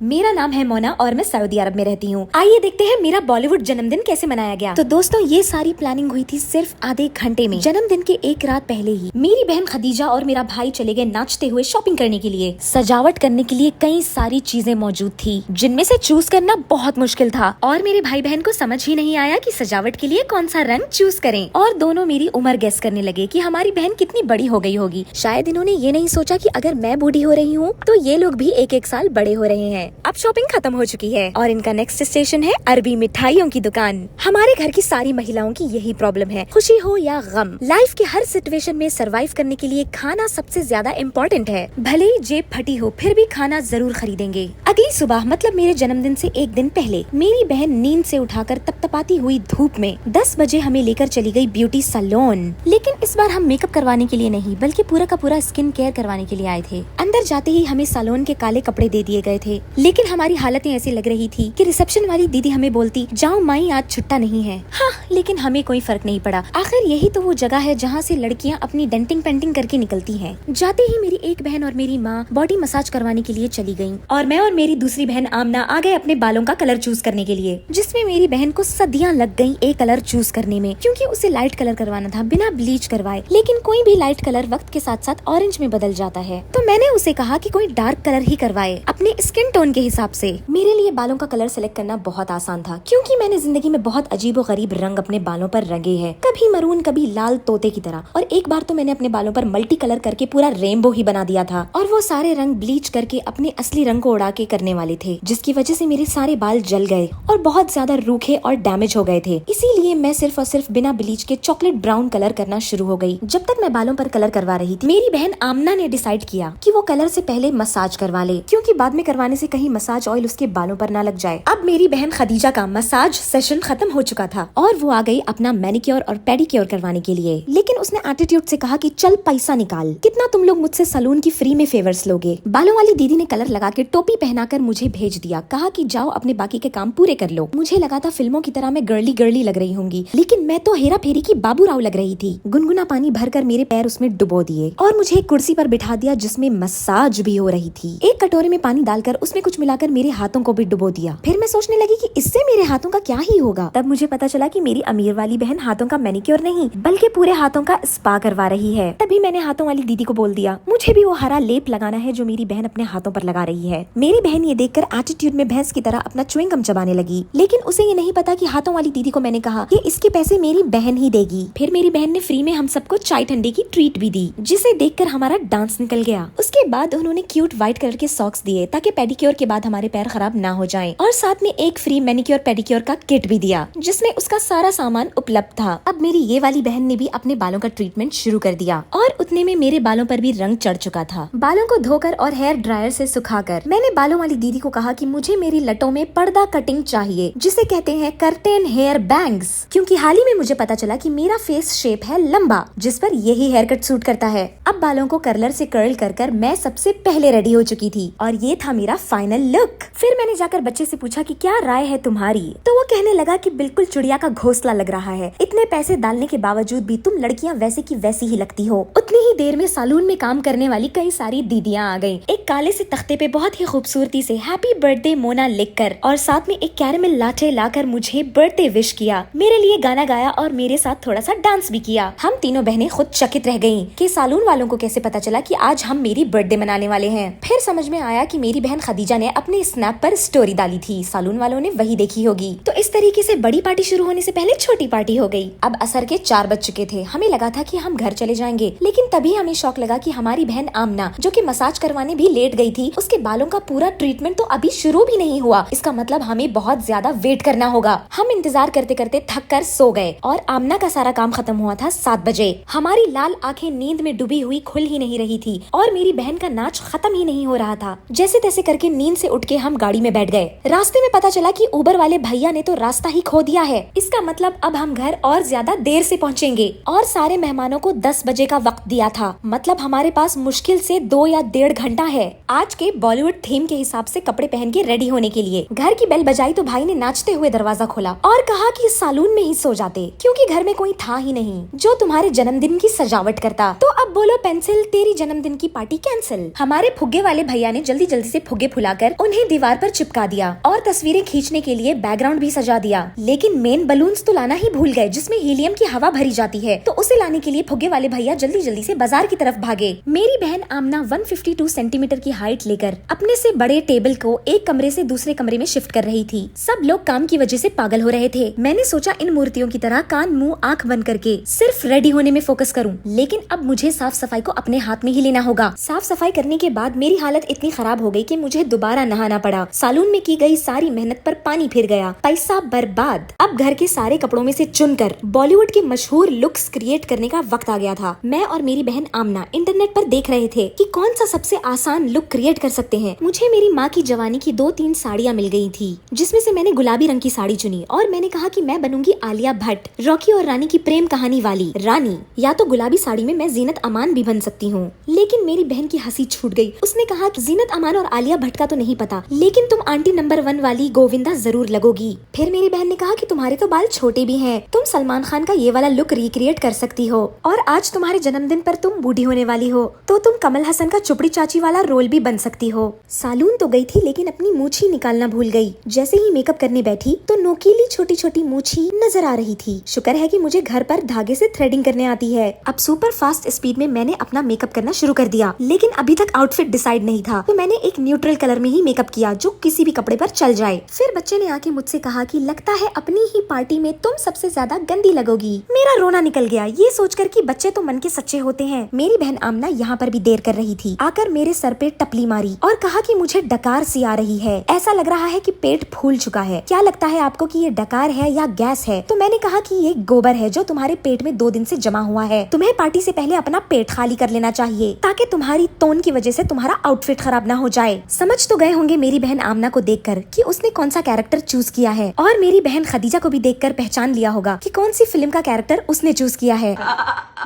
मेरा नाम है मोना और मैं सऊदी अरब में रहती हूँ। आइए देखते हैं मेरा बॉलीवुड जन्मदिन कैसे मनाया गया। तो दोस्तों ये सारी प्लानिंग हुई थी सिर्फ आधे घंटे में। जन्मदिन के एक रात पहले ही मेरी बहन खदीजा और मेरा भाई चले गए नाचते हुए शॉपिंग करने के लिए। सजावट करने के लिए कई सारी चीजें मौजूद थी जिनमें से चूज करना बहुत मुश्किल था और मेरे भाई बहन को समझ ही नहीं आया कि सजावट के लिए कौन सा रंग चूज करें। और दोनों मेरी उम्र गेस करने लगे कि हमारी बहन कितनी बड़ी हो गई होगी। शायद इन्होंने ये नहीं सोचा कि अगर मैं बूढ़ी हो रही हूँ तो ये लोग भी एक एक साल बड़े हो रहे हैं। अब शॉपिंग खत्म हो चुकी है और इनका नेक्स्ट स्टेशन है अरबी मिठाइयों की दुकान। हमारे घर की सारी महिलाओं की यही प्रॉब्लम है, खुशी हो या गम, लाइफ के हर सिचुएशन में सरवाइव करने के लिए खाना सबसे ज्यादा इम्पोर्टेंट है। भले ही जेब फटी हो फिर भी खाना जरूर खरीदेंगे। अगली सुबह मतलब मेरे जन्मदिन से एक दिन पहले मेरी बहन नींद से उठाकर तपतपाती हुई धूप में 10 बजे हमें लेकर चली गई ब्यूटी सैलून। लेकिन इस बार हम मेकअप करवाने के लिए नहीं बल्कि पूरा का पूरा स्किन केयर करवाने के लिए आए थे। अंदर जाते ही हमें सैलून के काले कपड़े दे दिए गए थे, लेकिन हमारी हालतें ऐसी लग रही थी कि रिसेप्शन वाली दीदी हमें बोलती जाओ माई आज छुट्टा नहीं है। हाँ, लेकिन हमें कोई फर्क नहीं पड़ा। आखिर यही तो वो जगह है जहाँ से लड़कियाँ अपनी डेंटिंग पेंटिंग करके निकलती हैं। जाते ही मेरी एक बहन और मेरी माँ बॉडी मसाज करवाने के लिए चली गयी और मैं और मेरी दूसरी बहन आमना आ गए अपने बालों का कलर चूज करने के लिए, जिसमें मेरी बहन को सदियां लग गयी एक कलर चूज करने में, क्योंकि उसे लाइट कलर करवाना था बिना ब्लीच करवाए। लेकिन कोई भी लाइट कलर वक्त के साथ साथ ऑरेंज में बदल जाता है, तो मैंने उसे कहा कि कोई डार्क कलर ही करवाए अपने स्किन टोन के हिसाब से। मेरे लिए बालों का कलर सेलेक्ट करना बहुत आसान था, क्योंकि मैंने जिंदगी में बहुत अजीब और गरीब रंग अपने बालों पर रंगे हैं, कभी मरून कभी लाल तोते की तरह। और एक बार तो मैंने अपने बालों पर मल्टी कलर करके पूरा रेनबो ही बना दिया था, और वो सारे रंग ब्लीच करके अपने असली रंग को उड़ा के करने वाले थे, जिसकी वजह से मेरे सारे बाल जल गए और बहुत ज्यादा रूखे और डैमेज हो गए थे। इसीलिए मैं सिर्फ और सिर्फ बिना ब्लीच के चॉकलेट ब्राउन कलर करना शुरू हो गई। जब तक मैं बालों पर कलर करवा रही थी मेरी बहन आमना ने डिसाइड किया कि वो कलर से पहले मसाज करवा ले, क्योंकि बाद में करवाने से कहीं मसाज ऑयल उसके बालों पर ना लग जाए। अब मेरी बहन खदीजा का मसाज सेशन खत्म हो चुका था और वो आ गई अपना मैनिक्योर और पेडिक्योर करवाने के लिए। लेकिन उसने एटीट्यूड से कहा कि चल पैसा निकाल, कितना तुम लोग मुझसे सलून की फ्री में फेवर्स लोगे। बालों वाली दीदी ने कलर लगा के टोपी पहनाकर मुझे भेज दिया, कहा कि जाओ अपने बाकी के काम पूरे कर लो। मुझे लगा था फिल्मों की तरह मैं गर्ली गर्ली लग रही होंगी, लेकिन मैं तो हेरा फेरी की बाबू राव लग रही थी। गुनगुना पानी भरकर मेरे पैर उसमें डुबो दिए और मुझे एक कुर्सी पर बिठा दिया जिसमें मसाज भी हो रही थी। एक कटोरे में पानी डालकर उसमें कुछ मिलाकर मेरे हाथों को भी डुबो दिया। फिर मैं सोचने लगी कि इससे मेरे हाथों का क्या ही होगा। तब मुझे पता चला कि मेरी अमीर वाली बहन हाथों का मैनिक्योर नहीं बल्कि पूरे हाथों का स्पा करवा रही है। तभी मैंने हाथों वाली दीदी को बोल दिया मुझे भी वो हरा लेप लगाना है जो मेरी बहन अपने हाथों पर लगा रही है। मेरी बहन ये देखकर एटीट्यूड में भैंस की तरह अपना च्युइंगम चबाने लगी, लेकिन उसे ये नहीं पता कि हाथों वाली दीदी को मैंने कहा कि इसके पैसे मेरी बहन ही देगी। फिर मेरी बहन ने फ्री में हम सबको चाय ठंडे की ट्रीट भी दी, जिसे देखकर हमारा डांस निकल गया। उसके बाद उन्होंने क्यूट व्हाइट कलर के सॉक्स दिए ताकि पेडिक्योर के बाद हमारे पैर खराब ना हो जाएं, और साथ में एक फ्री मैनिक्योर पेडिक्योर का किट भी दिया जिसमें उसका सारा सामान उपलब्ध था। अब मेरी ये वाली बहन ने भी अपने बालों का ट्रीटमेंट शुरू कर दिया और उतने में मेरे बालों पर भी रंग चढ़ चुका था। बालों को धोकर और हेयर ड्रायर से सुखाकर मैंने बालों वाली दीदी को कहा कि मुझे मेरी लटों में पर्दा कटिंग चाहिए, जिसे कहते हैं कर्टेन हेयर बैंग्स, क्योंकि हाल ही में मुझे पता चला कि मेरा फेस शेप है लंबा, जिस पर यही हेयर कट सूट करता है। अब बालों को कर्लर से कर्ल कर मैं सबसे पहले रेडी हो चुकी थी और ये था मेरा फाइनल लुक। फिर मैंने जाकर बच्चे से पूछा कि क्या राय है तुम्हारी, तो वो कहने लगा कि बिल्कुल चिड़िया का घोंसला लग रहा है, इतने पैसे डालने के बावजूद भी तुम लड़कियां वैसे की वैसी ही लगती हो। उतनी ही देर में सैलून में काम करने वाली कई सारी दीदियां आ गयी, एक काले से तख्ते पे बहुत ही खूबसूरती से हैप्पी बर्थडे मोना लिखकर और साथ में एक कैरेमल लाटे लाकर मुझे बर्थडे विश किया, मेरे लिए गाना गाया और मेरे साथ थोड़ा सा डांस भी किया। हम तीनों बहनें खुद चकित रह गयी कि सैलून वालों को कैसे पता चला कि आज हम मेरी बर्थडे मनाने वाले हैं। फिर समझ में आया कि मेरी बहन खदीजा ने अपने स्नैप पर स्टोरी डाली थी, सैलून वालों ने वही देखी होगी। तो इस तरीके से बड़ी पार्टी शुरू होने से पहले छोटी पार्टी हो गई। अब असर के 4 बज चुके थे, हमें लगा था कि हम घर चले जाएंगे, लेकिन तभी हमें शौक लगा कि हमारी बहन आमना जो कि मसाज करवाने भी लेट गई थी, उसके बालों का पूरा ट्रीटमेंट तो अभी शुरू भी नहीं हुआ। इसका मतलब हमें बहुत ज्यादा वेट करना होगा। हम इंतजार करते करते थक कर सो गए और आमना का सारा काम खत्म हुआ था 7 बजे। हमारी लाल आंखें नींद में डूबी हुई खुल ही नहीं रही थी और मेरी बहन का नाच खत्म ही नहीं हो रहा था। जैसे तैसे करके नींद से उठ के हम गाड़ी में बैठ गए। रास्ते में पता चला कि उबर वाले भैया ने तो रास्ता ही खो दिया है। इसका मतलब अब हम घर और ज्यादा देर से पहुंचेंगे और सारे मेहमानों को 10 बजे का वक्त दिया था, मतलब हमारे पास मुश्किल से 2 या 1.5 घंटा है आज के बॉलीवुड थीम के हिसाब से कपड़े पहन के रेडी होने के लिए। घर की बेल बजाई तो भाई ने नाचते हुए दरवाजा खोला और कहा कि सैलून में ही सो जाते, क्योंकि घर में कोई था ही नहीं जो तुम्हारे जन्मदिन की सजावट करता। तो अब बोलो पेंसिल, तेरी जन्मदिन की पार्टी कैंसिल। हमारे फुग्गे वाले भैया ने जल्दी जल्दी से फुग्गे फुला लाकर उन्हें दीवार पर चिपका दिया और तस्वीरें खींचने के लिए बैकग्राउंड भी सजा दिया। लेकिन मेन बलून्स तो लाना ही भूल गए जिसमें हीलियम की हवा भरी जाती है, तो उसे लाने के लिए फुग्गे वाले भैया जल्दी जल्दी से बाजार की तरफ भागे। मेरी बहन आमना 152 सेंटीमीटर की हाइट लेकर अपने से बड़े टेबल को एक कमरे से दूसरे कमरे में शिफ्ट कर रही थी। सब लोग काम की वजह से पागल हो रहे थे। मैंने सोचा इन मूर्तियों की तरह कान मुंह आंख बंद करके सिर्फ रेडी होने में फोकस करूं, लेकिन अब मुझे साफ सफाई को अपने हाथ में ही लेना होगा। साफ सफाई करने के बाद मेरी हालत इतनी खराब हो गई कि मुझे दोबारा नहाना पड़ा। सालून में की गई सारी मेहनत पर पानी फिर गया, पैसा बर्बाद। अब घर के सारे कपड़ों में से चुनकर बॉलीवुड के मशहूर लुक्स क्रिएट करने का वक्त आ गया था। मैं और मेरी बहन आमना इंटरनेट पर देख रहे थे कि कौन सा सबसे आसान लुक क्रिएट कर सकते हैं। मुझे मेरी माँ की जवानी की 2-3 साड़ियाँ मिल गई थी, जिसमें से मैंने गुलाबी रंग की साड़ी चुनी और मैंने कहा कि मैं बनूंगी आलिया भट्ट, रॉकी और रानी की प्रेम कहानी वाली रानी। या तो गुलाबी साड़ी में मैं जीनत अमान भी बन सकती हूँ। लेकिन मेरी बहन की हंसी छूट गई। उसने कहा कि जीनत अमान और आलिया भट्ट का तो नहीं पता, लेकिन तुम आंटी नंबर 1 वाली गोविंदा जरूर लगोगी। फिर मेरी बहन ने कहा कि तुम्हारे तो बाल छोटे भी हैं, तुम सलमान खान का ये वाला लुक रिक्रिएट कर सकती हो, और आज तुम्हारे जन्मदिन पर तुम बूढ़ी होने वाली हो तो तुम कमल हसन का चुपड़ी चाची वाला रोल भी बन सकती हो। सालून तो गई थी लेकिन अपनी मूछी निकालना भूल गई। जैसे ही मेकअप करने बैठी तो नोकीली छोटी छोटी मूछी नजर आ रही थी। शुक्र है कि मुझे घर पर धागे से थ्रेडिंग करने आती है। अब सुपर फास्ट स्पीड में मैंने अपना मेकअप करना शुरू कर दिया, लेकिन अभी तक आउटफिट डिसाइड नहीं था, तो मैंने एक न्यूट्रल कलर में ही मेकअप किया जो किसी भी कपड़े पर चल जाए। फिर बच्चे ने आके मुझसे कहा कि लगता है अपनी ही पार्टी में तुम सबसे ज्यादा गंदी लगोगी। मेरा रोना निकल गया ये सोचकर कि बच्चे तो मन के सच्चे होते हैं। मेरी बहन आमना यहाँ पर भी देर कर रही थी, आकर मेरे सर पे टपली मारी और कहा कि मुझे डकार सी आ रही है, ऐसा लग रहा है कि पेट फूल चुका है। क्या लगता है आपको कि ये डकार है या गैस है? तो मैंने कहा कि ये गोबर है जो तुम्हारे पेट में 2 दिन से जमा हुआ है। तुम्हें पार्टी से पहले अपना पेट खाली कर लेना चाहिए ताकि तुम्हारी टोन की वजह से तुम्हारा आउटफिट खराब ना हो जाए। समझ तो गए होंगे मेरी बहन आमना को देखकर कि उसने कौन सा कैरेक्टर चूज किया है, और मेरी बहन खदीजा को भी देखकर पहचान लिया होगा कि कौन सी फिल्म का कैरेक्टर उसने चूज किया है।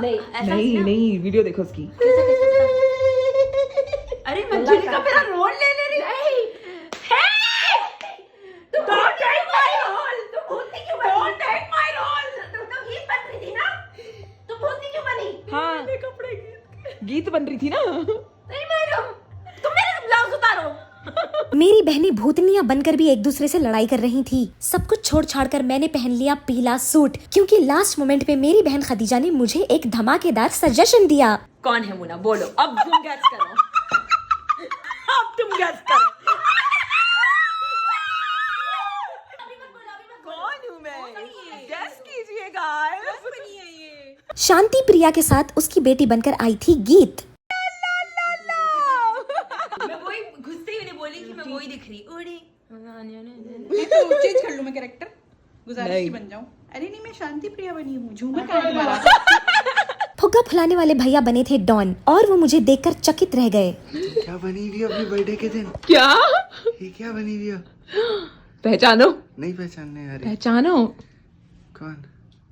नहीं वीडियो देखो उसकी। अरे मंजूरी का मेरा रोल ले ले रही है। Don't take my role. तुम भूतनी क्यों बनी? Don't take my role. तुम तो गीत बन रही थी ना? तुम भूतनी क्यों बनी? हाँ कपड़े गीत बन रही थी ना। नहीं मैडम, तुम मेरे ब्लाउज उतारो। मेरी बहनें भूतनियां बनकर भी एक दूसरे से लड़ाई कर रही थी। सब कुछ छोड़ छाड़ कर मैंने पहन लिया पीला सूट, क्योंकि लास्ट मोमेंट पे मेरी बहन खदीजा ने मुझे एक धमाकेदार सजेशन दिया। कौन है मुना? बोलो अब तुम गैस करो। अब तुम गैस करो। कौन हूँ मैं? गैस कीजिए गाइस। शांति प्रिया के साथ उसकी बेटी बनकर आई थी गीत। मैं वही घुसते ही उन्हें बोली कि मैं वही दिख रही। तो चेंज कर लूं मैं कैरेक्टर, गुजारिश की बन जाऊं। अरे नहीं मैं शांति प्रिया बनी हूँ, झूमर का फुग्गा फुलाने वाले भैया बने थे डॉन, और वो मुझे देखकर चकित रह गए। क्या बनी हुई हो अपनी बर्थडे के दिन? क्या ये क्या बनी हुई हो? पहचानो? नहीं पहचानने आ रही। पहचानो? कौन?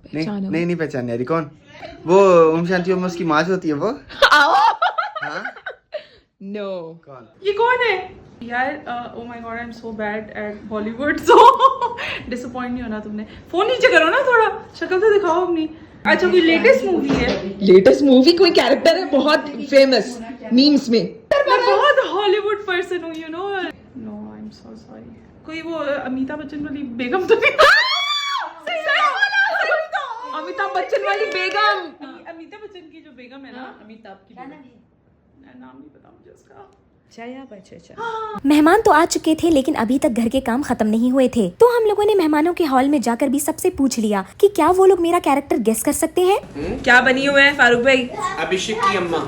पहचानो? नहीं पहचानने आ रही। कौन? वो ओम शांति ओम उसकी माँ जो होती है वो? हाँ? नो। कौन? ये कौन है यार? Oh my God, I am so bad at Bollywood, so disappoint नहीं होना तुमने। फोन नीचे करो ना थोड़ा, शक्ल तो दिखाओ अपनी। अच्छा कोई लेटेस्ट मूवी है? लेटेस्ट मूवी कोई कैरेक्टर है बहुत फेमस मीम्स में? मैं बहुत हॉलीवुड पर्सन हूँ, you know. No I am so sorry. कोई वो अमिताभ बच्चन वाली बेगम तो नहीं? अमिताभ बच्चन वाली बेगम। अमिताभ बच्चन की जो बेगम है ना, अमिताभ की नाम नहीं पता मुझे उसका। मेहमान तो आ चुके थे लेकिन अभी तक घर के काम खत्म नहीं हुए थे, तो हम लोगों ने मेहमानों के हॉल में जाकर भी सबसे पूछ लिया कि क्या वो लोग मेरा कैरेक्टर गेस कर सकते हैं। क्या बनी हुए हैं फारूक भाई? अभिषेक की अम्मा।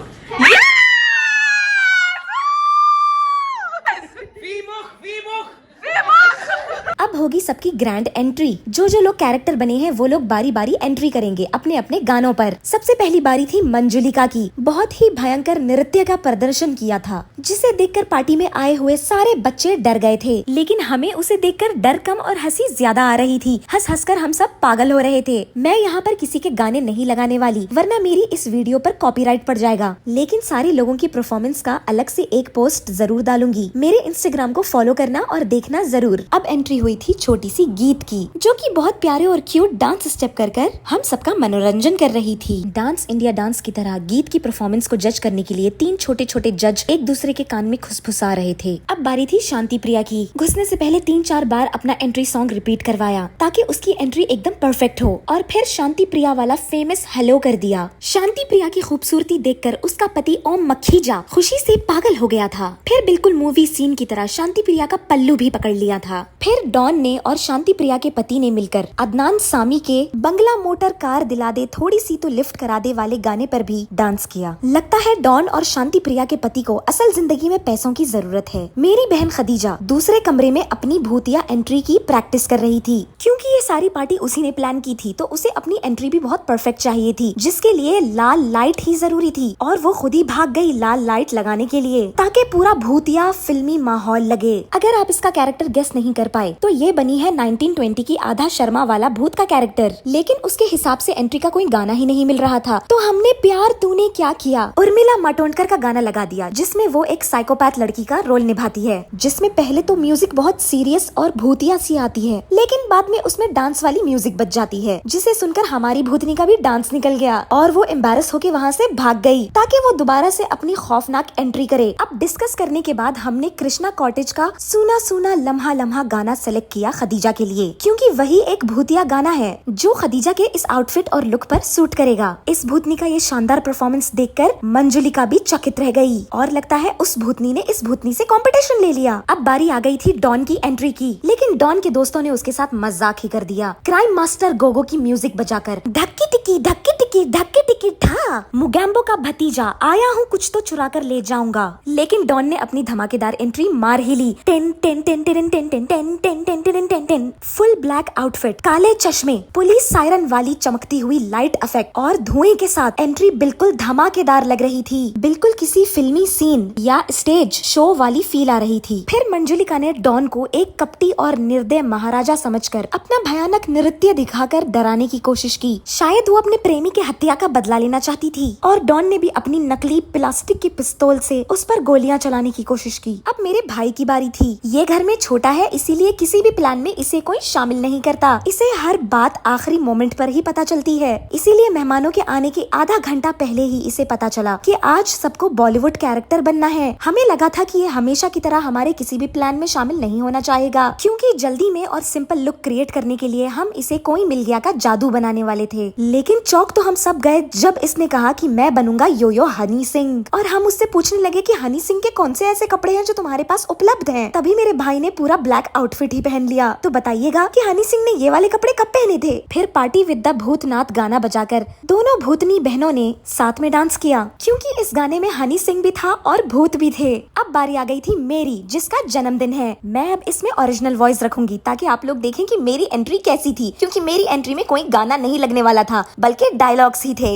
अब होगी सबकी ग्रैंड एंट्री। जो जो लोग कैरेक्टर बने हैं वो लोग बारी बारी एंट्री करेंगे अपने अपने गानों पर। सबसे पहली बारी थी मंजुलिका की। बहुत ही भयंकर नृत्य का प्रदर्शन किया था, जिसे देखकर पार्टी में आए हुए सारे बच्चे डर गए थे, लेकिन हमें उसे देखकर डर कम और हंसी ज्यादा आ रही थी। हंस हंस कर हम सब पागल हो रहे थे। मैं यहाँ पर किसी के गाने नहीं लगाने वाली, वरना मेरी इस वीडियो पर कॉपीराइट पड़ जाएगा, लेकिन सारे लोगों की परफॉर्मेंस का अलग से एक पोस्ट जरूर डालूंगी। मेरे इंस्टाग्राम को फॉलो करना और देखना जरूर। अब एंट्री हुई थी छोटी सी गीत की, जो कि बहुत प्यारे और क्यूट डांस स्टेप कर कर हम सबका मनोरंजन कर रही थी। डांस इंडिया डांस की तरह गीत की परफॉर्मेंस को जज करने के लिए 3 छोटे छोटे जज एक दूसरे के कान में खुसफुसा रहे थे। अब बारी थी शांति प्रिया की। घुसने से पहले 3-4 बार अपना एंट्री सॉन्ग रिपीट करवाया ताकि उसकी एंट्री एकदम परफेक्ट हो, और फिर शांति प्रिया वाला फेमस हेलो कर दिया। शांति प्रिया की खूबसूरती देखकर उसका पति ओम मखीजा खुशी से पागल हो गया था। फिर बिल्कुल मूवी सीन की तरह शांति प्रिया का पल्लू भी पकड़ लिया था। फिर डॉन ने और शांति प्रिया के पति ने मिलकर अदनान सामी के बंगला मोटर कार दिला दे थोड़ी सी तो लिफ्ट करा दे वाले गाने पर भी डांस किया। लगता है डॉन और शांति प्रिया के पति को असल जिंदगी में पैसों की जरूरत है। मेरी बहन खदीजा दूसरे कमरे में अपनी भूतिया एंट्री की प्रैक्टिस कर रही थी, क्योंकि ये सारी पार्टी उसी ने प्लान की थी, तो उसे अपनी एंट्री भी बहुत परफेक्ट चाहिए थी, जिसके लिए लाल लाइट ही जरूरी थी। और वो खुद ही भाग गई लाल लाइट लगाने के लिए ताकि पूरा भूतिया फिल्मी माहौल लगे। अगर आप इसका कैरेक्टर गेस नहीं कर पाए तो ये बनी है 1920 की आधा शर्मा वाला भूत का कैरेक्टर, लेकिन उसके हिसाब से एंट्री का कोई गाना ही नहीं मिल रहा था, तो हमने प्यार तूने क्या किया उर्मिला मातोंडकर का गाना लगा दिया, जिसमें वो एक साइकोपैथ लड़की का रोल निभाती है, जिसमें पहले तो म्यूजिक बहुत सीरियस और भूतिया सी आती है, लेकिन बाद में उसमें डांस वाली म्यूजिक बज जाती है, जिसे सुनकर हमारी भूतनी का भी डांस निकल गया और वो एम्बैरस होके वहाँ से भाग गई ताकि वो दोबारा से अपनी खौफनाक एंट्री करे। अब डिस्कस करने के बाद हमने कृष्णा कॉटेज का सूना सूना लम्हा लम्हा गाना सेलेक्ट किया खदीजा के लिए, क्योंकि वही एक भूतिया गाना है जो खदीजा के इस आउटफिट और लुक पर सूट करेगा। इस भूतनी का ये शानदार परफॉर्मेंस देखकर मंजुलिका भी चकित रह गई और लगता है उस भूतनी ने इस भूतनी से कंपटीशन ले लिया। अब बारी आ गई थी डॉन की एंट्री की, लेकिन डॉन के दोस्तों ने उसके साथ मजाक ही कर दिया, क्राइम मास्टर गोगो की म्यूजिक बजाकर धक्की टिकी धक्की टिकी था मुगैम्बो का भतीजा आया हूँ कुछ तो चुरा कर ले जाऊंगा। लेकिन डॉन ने अपनी धमाकेदार एंट्री मार ही ली। Ten ten ten ten ten ten ten ten ten ten ten ten full black outfit, काले चश्मे, पुलिस सायरन वाली चमकती हुई लाइट इफेक्ट और धुएं के साथ एंट्री बिल्कुल धमाकेदार लग रही थी, बिल्कुल किसी फिल्मी सीन या स्टेज शो वाली फील आ रही थी। फिर मंजुलिका ने डॉन को एक कपटी और निर्दय महाराजा समझकर अपना भयानक नृत्य दिखाकर डराने की कोशिश की। शायद वो अपने प्रेमी के हत्या का बदला लेना चाहती थी और डॉन ने भी अपनी नकली प्लास्टिक की पिस्तौल से उस पर गोलियां चलाने की कोशिश की। अब मेरे भाई की बारी थी। ये घर में छोटा है, इसीलिए किसी भी प्लान में इसे कोई शामिल नहीं करता। इसे हर बात आखिरी मोमेंट पर ही पता चलती है, इसीलिए मेहमानों के आने के आधा घंटा पहले ही इसे पता चला कि आज सबको बॉलीवुड कैरेक्टर बनना है। हमें लगा था कि ये हमेशा की तरह हमारे किसी भी प्लान में शामिल नहीं होना चाहेगा, क्योंकि जल्दी में और सिंपल लुक क्रिएट करने के लिए हम इसे कोई मिल गया का जादू बनाने वाले थे। लेकिन चौक तो हम सब गए जब इसने कहा कि मैं बनूंगा योयो हनी सिंह, और हम उससे पूछने लगे कि हनी सिंह के कौन से ऐसे कपड़े हैं जो तुम्हारे पास उपलब्ध हैं। तभी मेरे भाई ने पूरा ब्लैक आउटफिट ही पहन लिया। तो बताइएगा कि हनी सिंह ने ये वाले कपड़े कब पहने थे। फिर पार्टी विद द भूतनाथ गाना बजाकर दोनों भूतनी बहनों ने साथ में डांस किया, क्योंकि इस गाने में हनी सिंह भी था और भूत भी थे। अब बारी आ गई थी मेरी, जिसका जन्मदिन है। मैं अब इसमें ओरिजिनल वॉइस रखूंगी ताकि आप लोग देखें कि मेरी एंट्री कैसी थी, क्योंकि मेरी एंट्री में कोई गाना नहीं लगने वाला था, बल्कि डायलॉग्स ही थे।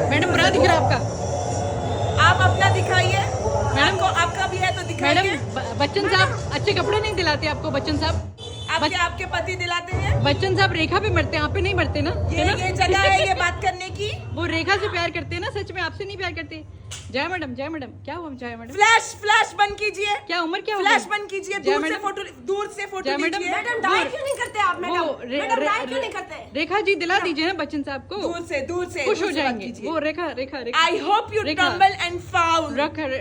मैडम बुरा दिख रहा है आपका। आप अपना दिखाइए। मैडम को आपका भी है तो दिखाइए। मैडम बच्चन साहब अच्छे कपड़े नहीं दिलाते आपको। बच्चन साहब आपके पति दिलाते हैं। बच्चन साहब रेखा पे मरते हैं, आप पे नहीं मरते ना। ये जगह है ये बात करने की। वो रेखा से प्यार करते हैं ना, सच में आपसे नहीं प्यार करते। जय मैडम क्या हुआ जय मैडम? फ्लैश बंद कीजिए। क्या उम्र क्या फ्लैश बंद कीजिए। दूर से फोटो मैडम लीजिए। मैडम डाई क्यों नहीं करते आप? मैडम डाई क्यों नहीं करते? रेखा जी दिला दीजिए ना बच्चन साहब को। दूर से खुश हो जाएंगे वो। Rekha I hope you tumble and fall.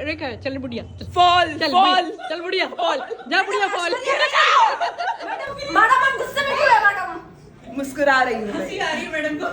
Rekha चल बुढ़िया फॉल चल बुढ़िया फॉल जा बुढ़िया फॉल। मैडम हम गुस्से में क्यों है? मैडम मुस्कुरा रही हूँ। हंसी आ रही है मैडम को।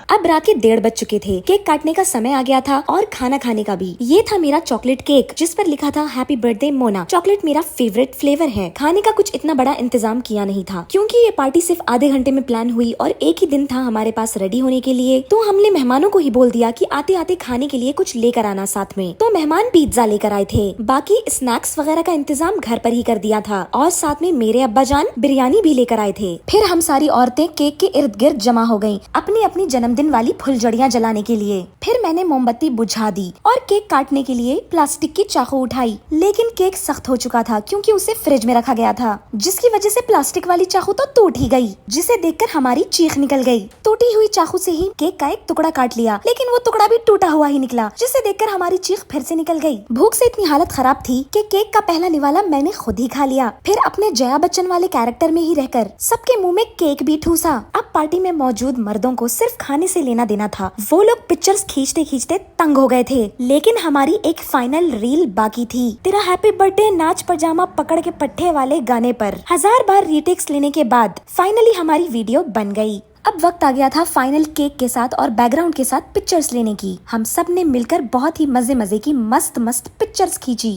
अब रात के 1:30 बज चुके थे। केक काटने का समय आ गया था और खाना खाने का भी। ये था मेरा चॉकलेट केक, जिस पर लिखा था हैप्पी बर्थडे मोना। चॉकलेट मेरा फेवरेट फ्लेवर है। खाने का कुछ इतना बड़ा इंतजाम किया नहीं था, क्योंकि ये पार्टी सिर्फ आधे घंटे में प्लान हुई और एक ही दिन था हमारे पास रेडी होने के लिए। तो हमने मेहमानों को ही बोल दिया कि आते आते खाने के लिए कुछ लेकर आना साथ में। तो मेहमान पिज्जा लेकर आए थे, बाकी स्नैक्स वगैरह का इंतजाम घर पर ही कर दिया था, और साथ में मेरे अब्बा जान बिरयानी भी लेकर आए थे। फिर हम सारी औरतें केक के इर्द गिर्द जमा हो गयी, अपनी अपनी जन्मदिन वाली फुलझड़ियाँ जलाने के लिए। फिर मैंने मोमबत्ती बुझा दी और केक काटने के लिए प्लास्टिक की चाकू उठाई, लेकिन केक सख्त हो चुका था क्योंकि उसे फ्रिज में रखा गया था, जिसकी वजह से प्लास्टिक वाली चाकू तो टूट ही गई, जिसे देखकर हमारी चीख निकल गई। टूटी हुई चाकू से ही केक का एक टुकड़ा काट लिया, लेकिन वो टुकड़ा भी टूटा हुआ ही निकला, जिसे देखकर हमारी चीख फिर से निकल गई। भूख से इतनी हालत खराब थी कि केक का पहला निवाला मैंने खुद ही खा लिया। फिर अपने जया बच्चन वाले कैरेक्टर में ही रहकर सबके मुंह में केक भी ठूसा। अब पार्टी में मौजूद मर्दों को सिर्फ खाने से लेना देना था। वो लोग पिक्चर्स खींचते खींचते तंग हो गए थे, लेकिन हमारी एक फाइनल रील बाकी थी। तेरा हैप्पी बर्थडे नाच पजामा पकड़ के पट्टे वाले गाने पर 1000 बार रीटेक्स लेने के बाद फाइनली हमारी वीडियो बन गई। अब वक्त आ गया था फाइनल केक के साथ और बैकग्राउंड के साथ पिक्चर्स लेने की। हम सब ने मिलकर बहुत ही मजे मजे की मस्त मस्त पिक्चर्स खींची।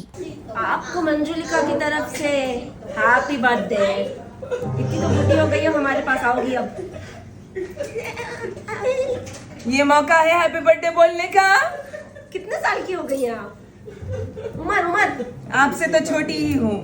आपको मंजुलिका की तरफ से हैप्पी बर्थडे। इतनी तो बुढ़ी हो गई हो, हमारे पास आओगी अब। ये मौका है हैप्पी बर्थडे बोलने का। कितने साल की हो गई हैं आप? उमर आपसे तो छोटी ही हूँ।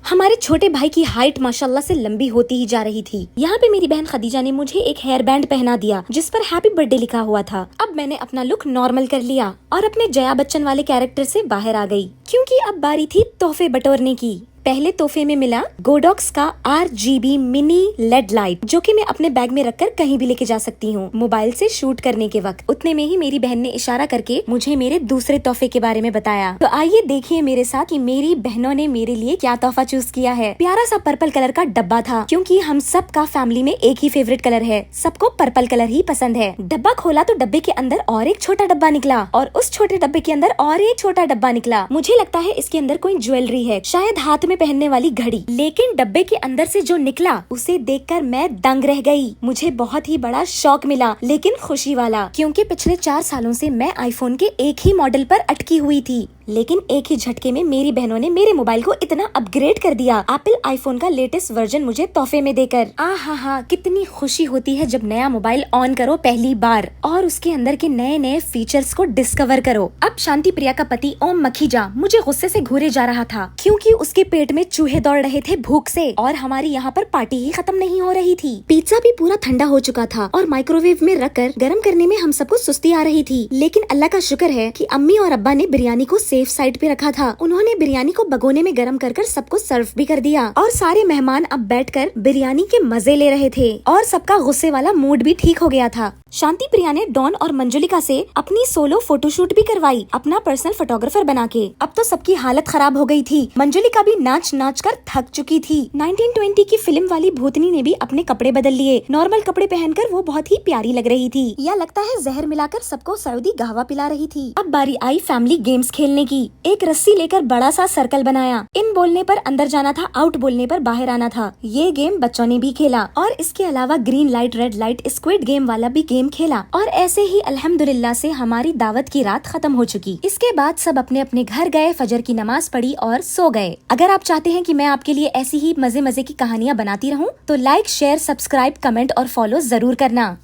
हमारे छोटे भाई की हाइट माशाल्लाह से लंबी होती ही जा रही थी। यहाँ पे मेरी बहन खदीजा ने मुझे एक हेयर बैंड पहना दिया जिस पर हैप्पी बर्थडे लिखा हुआ था। अब मैंने अपना लुक नॉर्मल कर लिया और अपने जया बच्चन वाले कैरेक्टर से बाहर आ गई, क्योंकि अब बारी थी तोहफे बटोरने की। पहले तोहफे में मिला गोडॉक्स का RGB मिनी LED लाइट, जो कि मैं अपने बैग में रखकर कहीं भी लेके जा सकती हूँ मोबाइल से शूट करने के वक्त। उतने में ही मेरी बहन ने इशारा करके मुझे मेरे दूसरे तोहफे के बारे में बताया। तो आइए देखिए मेरे साथ कि मेरी बहनों ने मेरे लिए क्या तोहफा चूज किया है। प्यारा सा पर्पल कलर का डब्बा था, क्योंकि हम सब का फैमिली में एक ही फेवरेट कलर है, सबको पर्पल कलर ही पसंद है। डब्बा खोला तो डब्बे के अंदर और एक छोटा डब्बा निकला और उस छोटे डब्बे के अंदर और एक छोटा डब्बा निकला। मुझे लगता है इसके अंदर कोई ज्वेलरी है, शायद हाथ में पहनने वाली घड़ी। लेकिन डब्बे के अंदर से जो निकला उसे देखकर मैं दंग रह गई। मुझे बहुत ही बड़ा शौक मिला, लेकिन खुशी वाला, क्योंकि पिछले 4 सालों से मैं आईफोन के एक ही मॉडल पर अटकी हुई थी। लेकिन एक ही झटके में मेरी बहनों ने मेरे मोबाइल को इतना अपग्रेड कर दिया, एप्पल आईफोन का लेटेस्ट वर्जन मुझे तोहफे में देकर। आहा, कितनी खुशी होती है जब नया मोबाइल ऑन करो पहली बार और उसके अंदर के नए नए फीचर्स को डिस्कवर करो। अब शांति प्रिया का पति ओम मखीजा मुझे गुस्से से घूरे जा रहा था, क्योंकि उसके पेट में चूहे दौड़ रहे थे भूख से और हमारी यहाँ पर पार्टी ही खत्म नहीं हो रही थी। पिज्जा भी पूरा ठंडा हो चुका था और माइक्रोवेव में रखकर गर्म करने में हम सबको सुस्ती आ रही थी। लेकिन अल्लाह का शुक्र है कि अम्मी और अब्बा ने बिरयानी को सेफ साइड पे रखा था। उन्होंने बिरयानी को भगोने में गर्म कर सबको सर्व भी कर दिया और सारे मेहमान अब बैठकर बिरयानी के मजे ले रहे थे और सबका गुस्से वाला मूड भी ठीक हो गया था। शांति प्रिया ने डॉन और मंजुलिका से अपनी सोलो फोटोशूट भी करवाई, अपना पर्सनल फोटोग्राफर बना के। अब तो सबकी हालत खराब हो गई थी। मंजुलिका भी नाच नाच कर थक चुकी थी। 1920 की फिल्म वाली भूतनी ने भी अपने कपड़े बदल लिए। नॉर्मल कपड़े पहनकर वो बहुत ही प्यारी लग रही थी, या लगता है जहर मिलाकर सबको सऊदी कहवा पिला रही थी। अब बारी आई फैमिली गेम्स खेलने की। एक रस्सी लेकर बड़ा सा सर्कल बनाया, इन बोलने पर अंदर जाना था, आउट बोलने पर बाहर आना था। ये गेम बच्चों ने भी खेला और इसके अलावा green light red light squid game वाला भी गेम खेला और ऐसे ही अल्हम्दुलिल्लाह से हमारी दावत की रात खत्म हो चुकी। इसके बाद सब अपने अपने घर गए, फजर की नमाज पढ़ी और सो गए। अगर आप चाहते हैं कि मैं आपके लिए ऐसी ही मजे मजे की कहानियाँ बनाती रहूं तो लाइक शेयर सब्सक्राइब कमेंट और फॉलो जरूर करना।